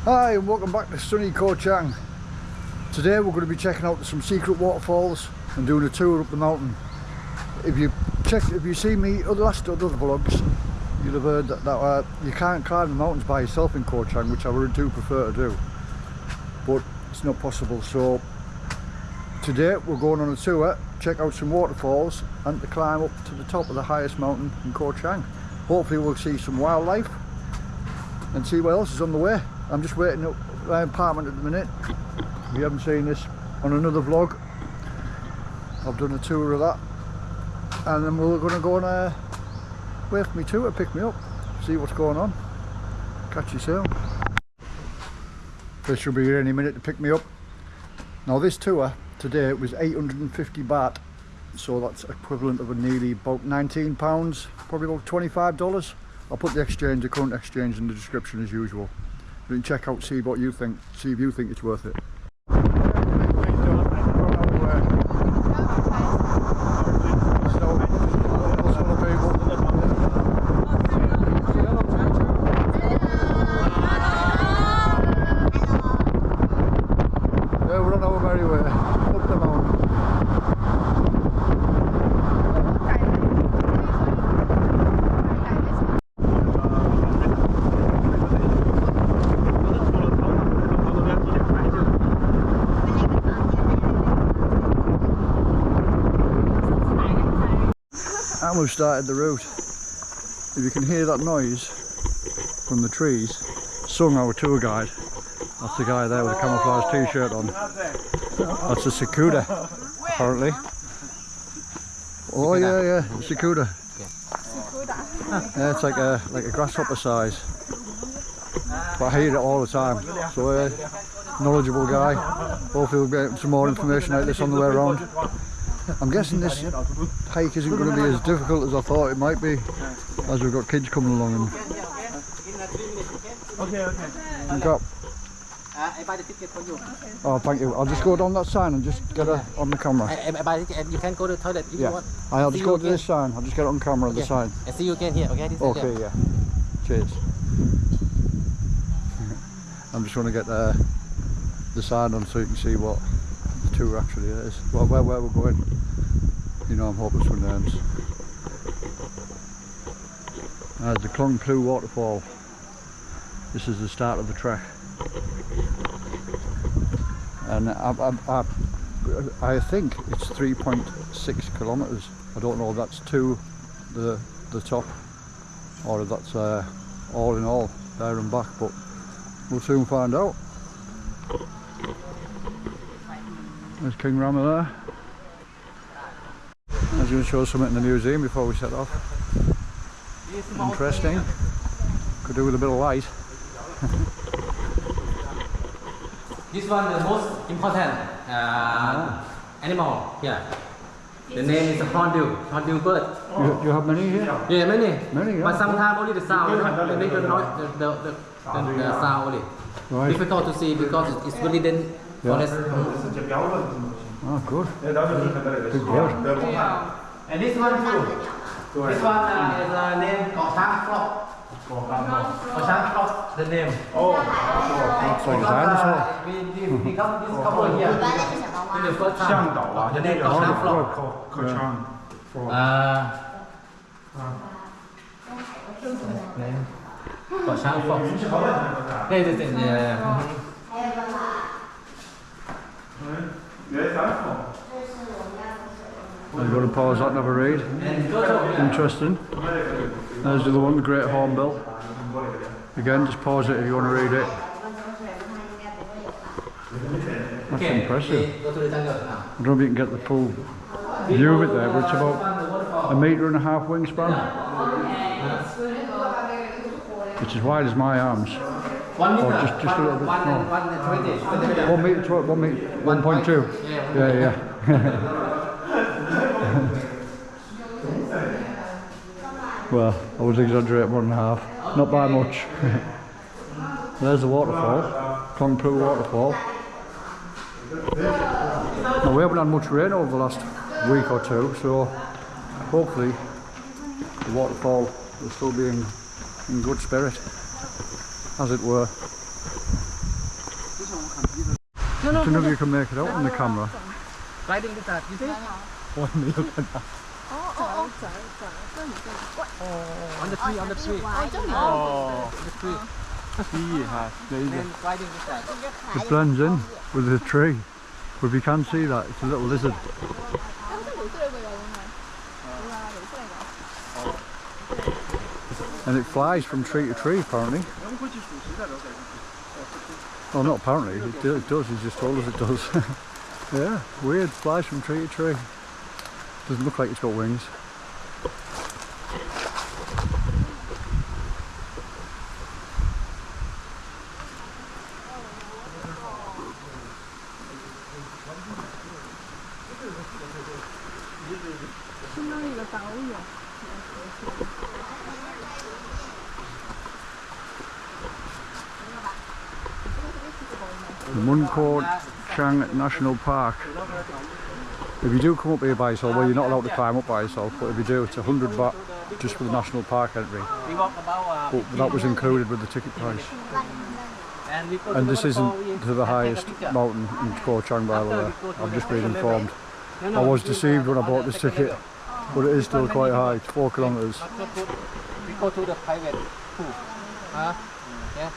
Hi and welcome back to sunny Koh Chang. Today we're going to be checking out some secret waterfalls and doing a tour up the mountain. If you see me other vlogs, you'll have heard that you can't climb the mountains by yourself in Koh Chang, which I would do prefer to do, but it's not possible. So today we're going on a tour, check out some waterfalls and to climb up to the top of the highest mountain in Koh Chang. Hopefully we'll see some wildlife and see what else is on the way. I'm just waiting up my apartment at the minute. If you haven't seen this on another vlog, I've done a tour of that, and then we're going to go and wait for me to pick me up, see what's going on. Catch you soon. They should be here any minute to pick me up. Now this tour today was 850 baht, so that's equivalent of nearly about £19, probably about $25. I'll put the current exchange in the description as usual. You can check out, see what you think, see if you think it's worth it. We're on our merry way up the mountain. And we've started the route. If you can hear that noise from the trees, sung our tour guide. That's the guy there with a camouflage t-shirt on. That's a cicuda, apparently. Oh yeah, cicuda. Yeah, it's like a grasshopper size. But I hear it all the time. So knowledgeable guy. Hopefully we'll get some more information out of this on the way around. I'm guessing this hike isn't going to be as difficult as I thought it might be, as we've got kids coming along. And I buy the ticket for you. Oh, thank you. I'll just go down that sign and just get her on the camera. I buy the ticket and you can go to the toilet if you want. I'll just go to this sign. I'll just get it on camera at the sign. I see you again here, okay? Okay, yeah. Cheers. I'm just going to get the sign on so you can see what the tour actually is. Well, where we're going. You know I'm hopeless with names. There's the Khlong Phlu Waterfall. This is the start of the trek. And I think it's 3.6 kilometres. I don't know if that's to the top or if that's all in all there and back, but we'll soon find out. There's King Rama there. I was going to show something in the museum before we set off. Interesting. Could do with a bit of light. This one the most important animal here. The name is hornbill bird. You have many here? Yeah, many. Many, yeah. But sometimes only the sound, the noise, the sound only. Right. Difficult to see because it's really dense forest. Oh, good. Big bird. And this one too. This one is named Koh Chang. Koh Chang, the name. Oh, looks like a dinosaur. We come this couple here. In the first time. The name Koh Chang. Koh Chang. Koh Chang. Đây là I'm going to pause that and have a read. Interesting. There's the other one, the Great Hornbill. Again, just pause it if you want to read it. That's impressive. I don't know if you can get the full view of it there, but it's about 1.5 metre wingspan. Which is wide as my arms. Or just a little bit more. 1 metre, 1.2. Yeah. Well, I was exaggerating 1.5, not by much. There's the waterfall, Khlong Phlu Waterfall. Now we haven't had much rain over the last week or two, so hopefully the waterfall will still be in good spirit, as it were. I don't know if you can make it out on the camera. Sliding lizard, you see? Oh, On the tree, on the tree. oh, The tree. he has And then sliding lizard. It blends in with the tree. But if you can see that, it's a little lizard. And it flies from tree to tree apparently. Oh, not apparently, it does, he's just told us it does. Yeah, weird, flies from tree to tree. Doesn't look like it's got wings. The Koh Chang National Park. If you do come up here by yourself, well, you're not allowed to climb up by yourself, but if you do, it's 100 baht just for the national park entry. But that was included with the ticket price. And this isn't to the highest mountain in Koh Chang, by the way. I've just been informed. I was deceived when I bought this ticket, but it is still quite high. It's 4 kilometers. We go to the private pool. Yeah.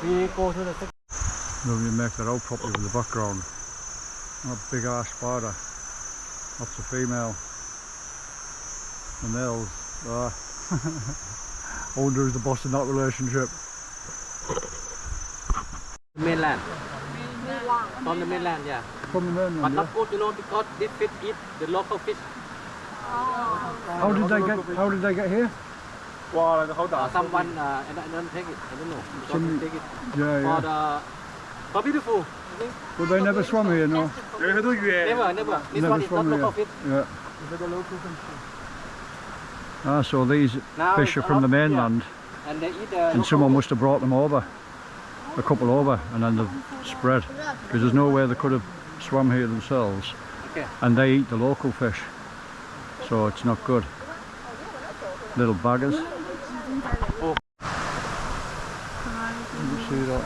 We go to the. Now you make that out properly with the background. That big ass spider. That's a female. The males. I wonder who's the boss in that relationship. Mainland. From the mainland, yeah. From the mainland, But yeah. not good, you know, because this fish eat the local fish. How did they get here? wow, là khẩu tờ. Someone, I don't take it, I don't know. Because take it Yeah. for beautiful. Well, they never swam here, no? Cái thứ gì? Never. This Never one is not swam local here. fish. Yeah. Ah, so these Now fish are it's from the up, yeah. mainland, And they eat and someone must have brought them over, a couple over, and then they've spread, because there's no way they could have swam here themselves. Okay. And they eat the local fish, so it's not good. Little baggers. Oh. You see that?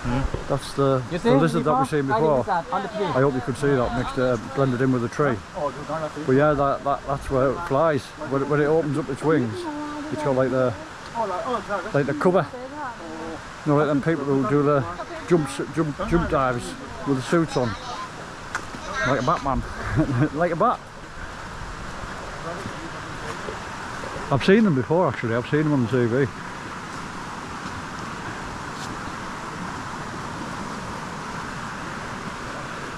Yeah. That's the You lizard that we've seen before. On the tree. I hope you could see that mixed, blended in with the tree. But yeah, that's where it flies. When it opens up its wings, it's got like the cover. You know, like them people who do the jump dives with the suits on, like a Batman, like a bat. I've seen them before actually. I've seen them on TV.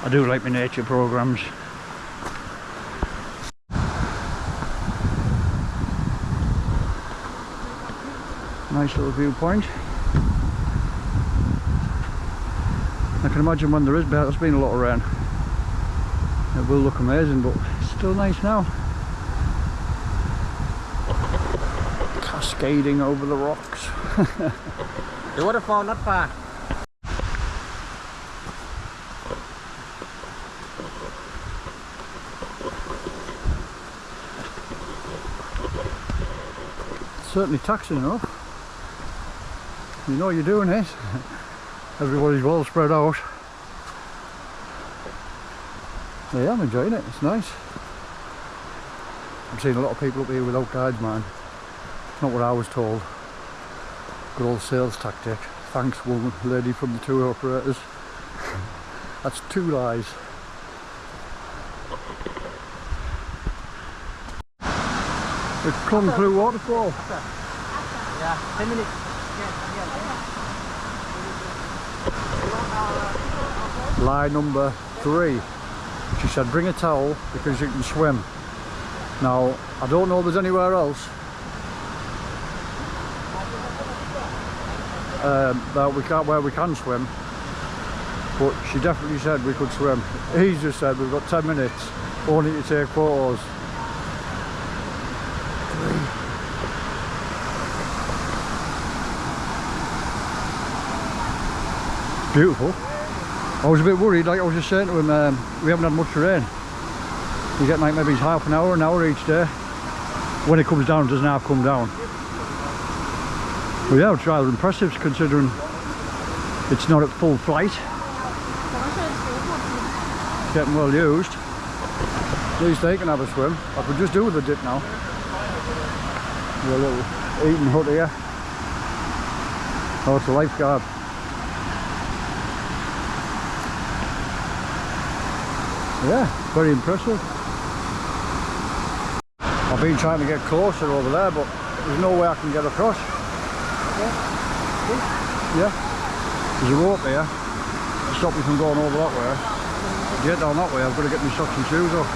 I do like my nature programs. Nice little viewpoint. I can imagine when there's been a lot of rain, it will look amazing, but it's still nice now. Cascading over the rocks. The waterfall not far. Certainly taxing enough. You know you're doing it. Everybody's well spread out. Yeah, I'm enjoying it. It's nice. I've seen a lot of people up here without guides, man. Not what I was told. Good old sales tactic. Thanks, woman, lady from the tour operators. That's 2 lies. The Khlong Phlu Waterfall. Yeah, 10 minutes. Lie number 3. She said bring a towel because you can swim. Now, I don't know if there's anywhere else where we can swim, but she definitely said we could swim. He just said we've got 10 minutes, only to take photos. Beautiful. I was a bit worried, like I was just saying to him, we haven't had much rain. You get like maybe half an hour each day. When it comes down, it doesn't half come down. But yeah, it's rather impressive considering it's not at full flight getting well used. At least they can have a swim. I could just do the dip now. A little eating hut here. Oh, it's a lifeguard. Yeah, very impressive. I've been trying to get closer over there, but there's no way I can get across. Yeah, there's a rope there to stop me from going over that way. To get down that way, I've got to get my socks and shoes off.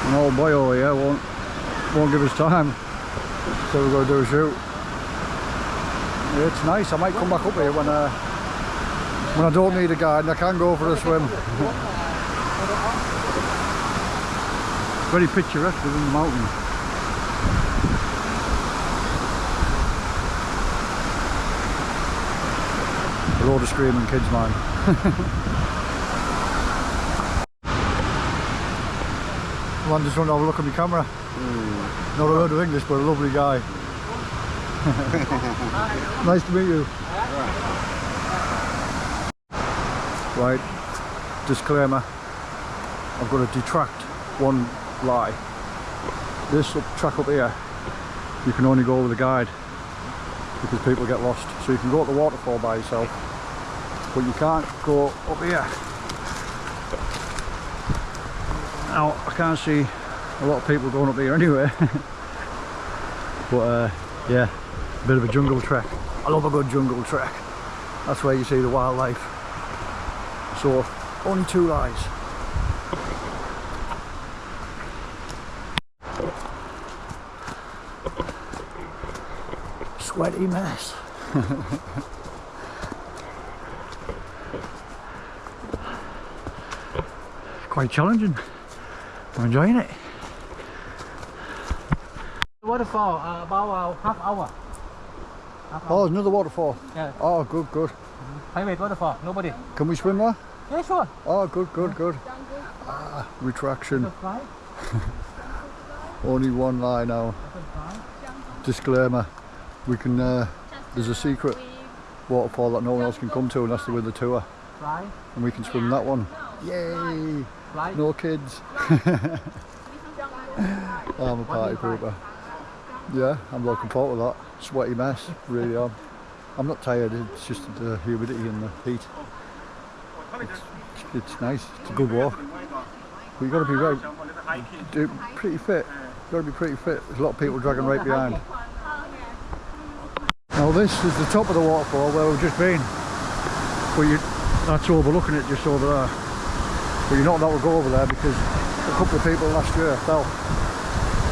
An old boy over here won't give us time, so we're going to do a shoot. Yeah, it's nice. I might come back up here when I don't need a guide and I can go for a swim. Very picturesque within the mountain. A load of screaming kids, man. Man just want to have a look at my camera. Not a word of English, but a lovely guy. Nice to meet you. Right, disclaimer, I've got to detract one lie. This track up here, you can only go with a guide because people get lost. So you can go up the waterfall by yourself, but you can't go up here. Now, I can't see a lot of people going up here anyway. But yeah, a bit of a jungle trek. I love a good jungle trek. That's where you see the wildlife. So, only two lies. Sweaty mess. Quite challenging. I'm enjoying it. Waterfall, about half hour. Oh, there's another waterfall. Yeah. Oh, good, good. Private waterfall, nobody. Can we swim there? Yeah, sure. Oh, good, good, good. Ah, retraction. Only one lie now. Disclaimer. We can, there's a secret waterfall that no one else can come to, and that's with the tour. And we can swim that one. Yay! No kids. I'm a party pooper. Yeah, I'm looking forward to that. Sweaty mess, really am. I'm not tired, it's just the humidity and the heat. It's nice, it's a good walk. But you've got to be pretty fit. You've got to be pretty fit. There's a lot of people dragging right behind. Now this is the top of the waterfall where we've just been. But that's overlooking it just over there. But you're not allowed to go over there because a couple of people last year fell.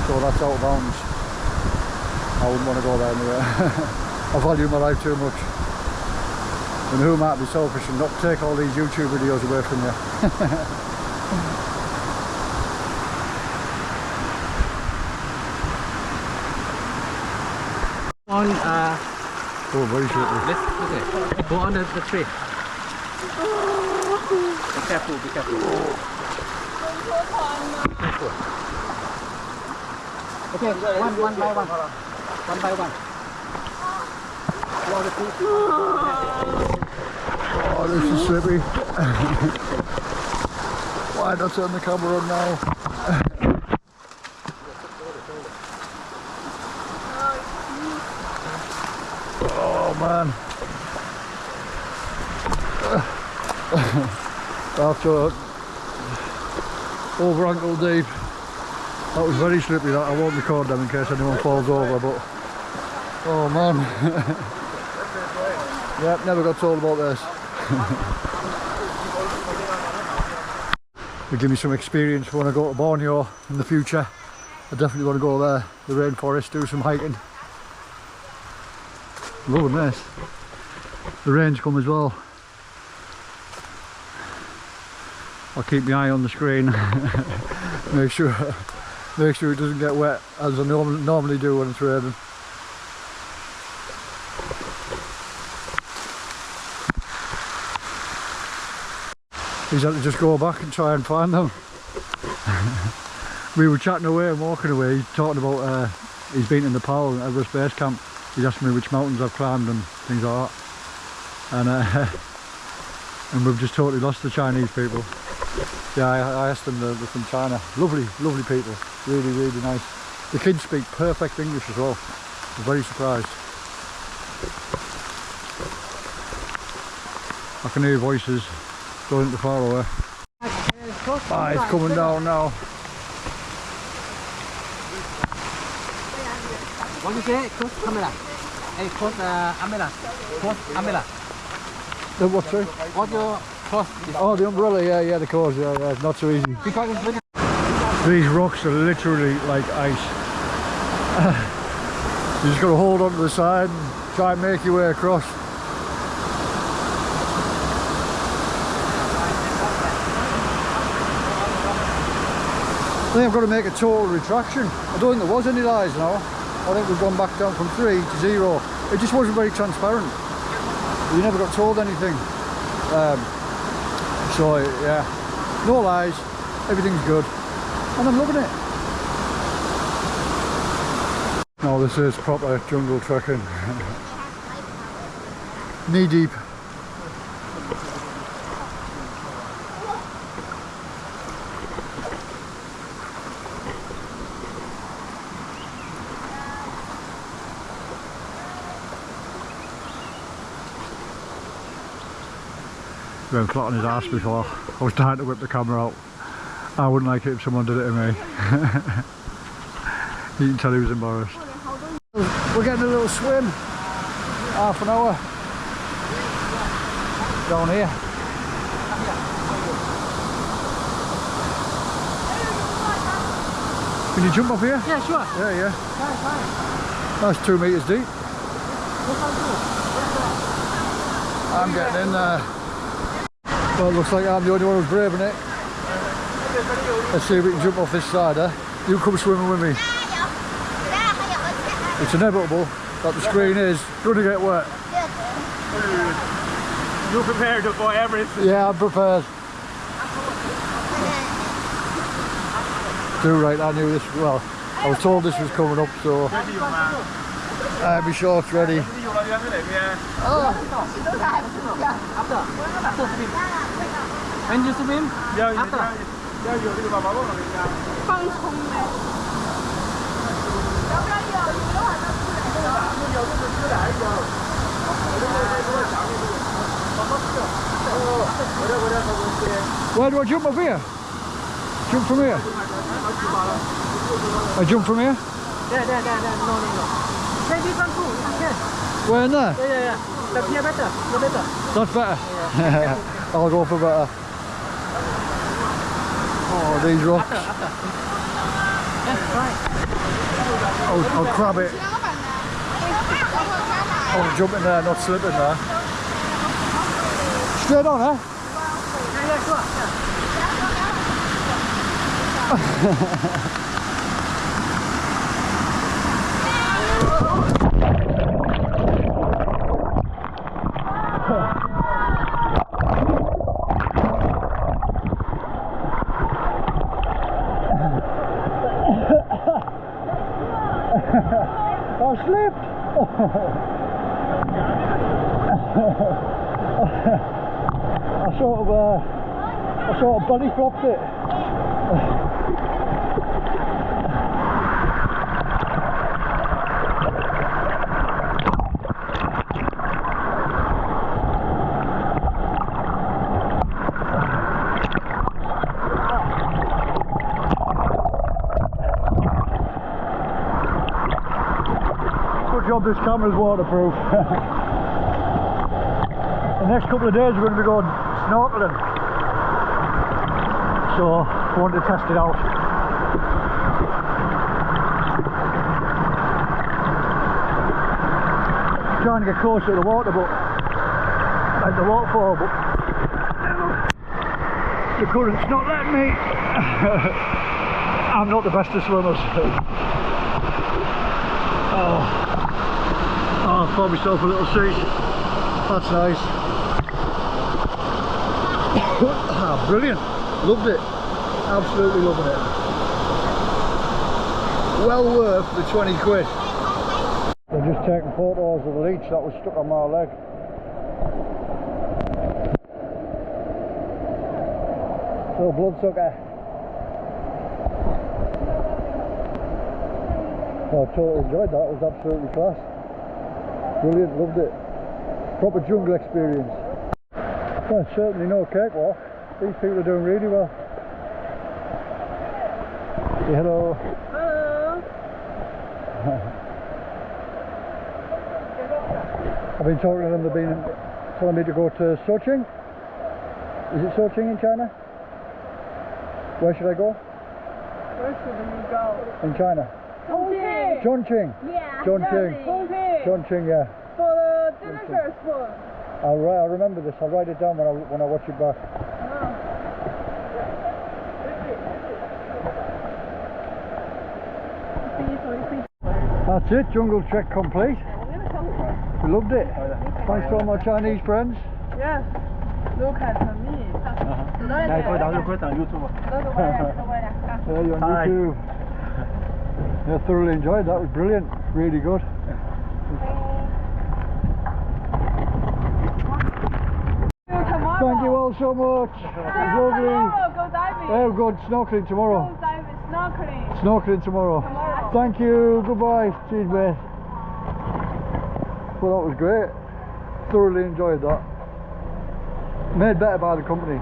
So that's out of bounds. I wouldn't want to go there anyway. I value my life too much. And who might be selfish and not take all these YouTube videos away from you. On, oh, very shortly. let's look at it. Go on the tree. Be careful, be careful. Okay, one by one. One by one. Oh, this is slippy. Why not turn the camera on now? Oh man. After over ankle deep. That was very slippery, that. I won't record them in case anyone falls over, but oh man. Yep, never got told about this. It'll give me some experience when I go to Borneo in the future. I definitely want to go there, the rainforest, do some hiking. Loving this. The rain's come as well. I'll keep my eye on the screen. make sure it doesn't get wet as I normally do when it's raining. He's had to just go back and try and find them. We were chatting away and walking away, he's talking about he's been in Nepal at Everest Base Camp. He's asking me which mountains I've climbed and things like that. And and we've just totally lost the Chinese people. Yeah, I asked them, they're from China. Lovely, lovely people. Really, really nice. The kids speak perfect English as well. I'm very surprised. I can hear voices going into far away. Ah, it's coming down now. What do you say? Close camera. Hey, close umbrella. Close umbrella. The what, sorry? What's your close? Oh, the umbrella, yeah, the cause, yeah, not so easy. Because it's very... These rocks are literally like ice. You just got to hold on to the side and try and make your way across. I think I've got to make a total retraction. I don't think there was any lies now. I think we've gone back down from 3 to 0. It just wasn't very transparent. You never got told anything. So yeah, no lies, everything's good. And I'm loving it. No, this is proper jungle trekking. Knee deep. Been flat on his ass before. I was trying to whip the camera out. I wouldn't like it if someone did it to me. You can tell he was embarrassed. We're getting a little swim. Half an hour. Down here. Can you jump up here? Yeah, sure. Yeah. That's 2 meters deep. I'm getting in there. Well, it looks like I'm the only one who's braving it. Let's see if we can jump off this side, eh? You come swimming with me. It's inevitable that the screen is going to get wet. You prepared for everything. Yeah, I'm prepared. Too right, I knew this, well, I was told this was coming up, so I have my shorts ready. When you swim? After. Where do I jump up here? Jump from here? I jump from here? There. No. Maybe one too. Yes. Where in there? Yeah. But here better. No better. That's better. I'll go for better. Oh, these rocks. After. Yes, right. I'll crab it. I'll jump in there, not slip in there. Straight on, eh? Yeah, sure. I slipped. I sort of body flopped it. Good job this camera's waterproof. The next couple of days we're going to be going snorkeling, so I wanted to test it out. Trying to get closer to the water, but like the waterfall, but the current's not letting me. I'm not the best of swimmers. Oh, I found myself a little seat. That's nice. Brilliant. Loved it. Absolutely loving it. Well worth the 20 quid. I'm just taking photos of the leech that was stuck on my leg. Little bloodsucker. Oh, I totally enjoyed that. It was absolutely class. Brilliant, loved it. Proper jungle experience. Well, certainly no cakewalk. These people are doing really well. Say hello. Hello. I've been talking to them, they've been telling me to go to Koh Chang. Is it Koh Chang in China? Where should I go? Where should we go? In China? Chongqing. Chongqing. Yeah. Chongqing. Chongqing. Chongqing, yeah. For the delicious food. I'll remember this. I'll write it down when I watch it back. That's it. Jungle trek complete. We loved it. Thanks to all my Chinese friends. Yes. Look at me. Này, coi YouTube. There you're on Hi. YouTube. Yeah, thoroughly enjoyed that. It was brilliant. Really good. Thank you all so much. It was lovely. Tomorrow, go diving. Yeah, we're going snorkeling tomorrow. Go diving, snorkeling. Snorkeling tomorrow. Thank you. Goodbye. Cheers, mate. Well, that was great. Thoroughly enjoyed that. Made better by the company.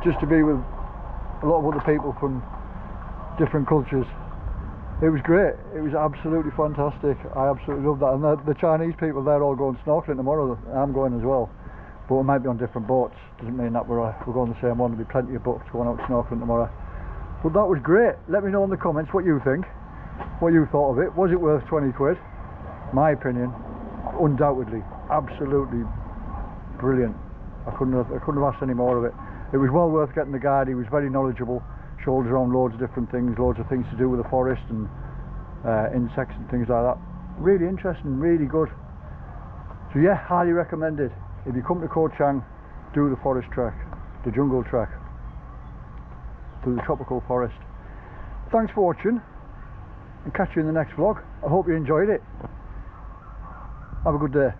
Just to be with a lot of other people from different cultures. It was great. It was absolutely fantastic. I absolutely loved that. And the Chinese people, they're all going snorkeling tomorrow. I'm going as well. But we might be on different boats. Doesn't mean that we're going the same one. There'll be plenty of boats going out snorkeling tomorrow. But that was great. Let me know in the comments what you think. What you thought of it. Was it worth 20 quid? My opinion, undoubtedly, absolutely brilliant. I couldn't have asked any more of it. It was well worth getting the guide. He was very knowledgeable. Showed us around loads of different things, loads of things to do with the forest and insects and things like that. Really interesting, really good. So yeah, highly recommended. If you come to Koh Chang, do the forest trek, the jungle trek, through the tropical forest. Thanks for watching, and catch you in the next vlog. I hope you enjoyed it. Have a good day.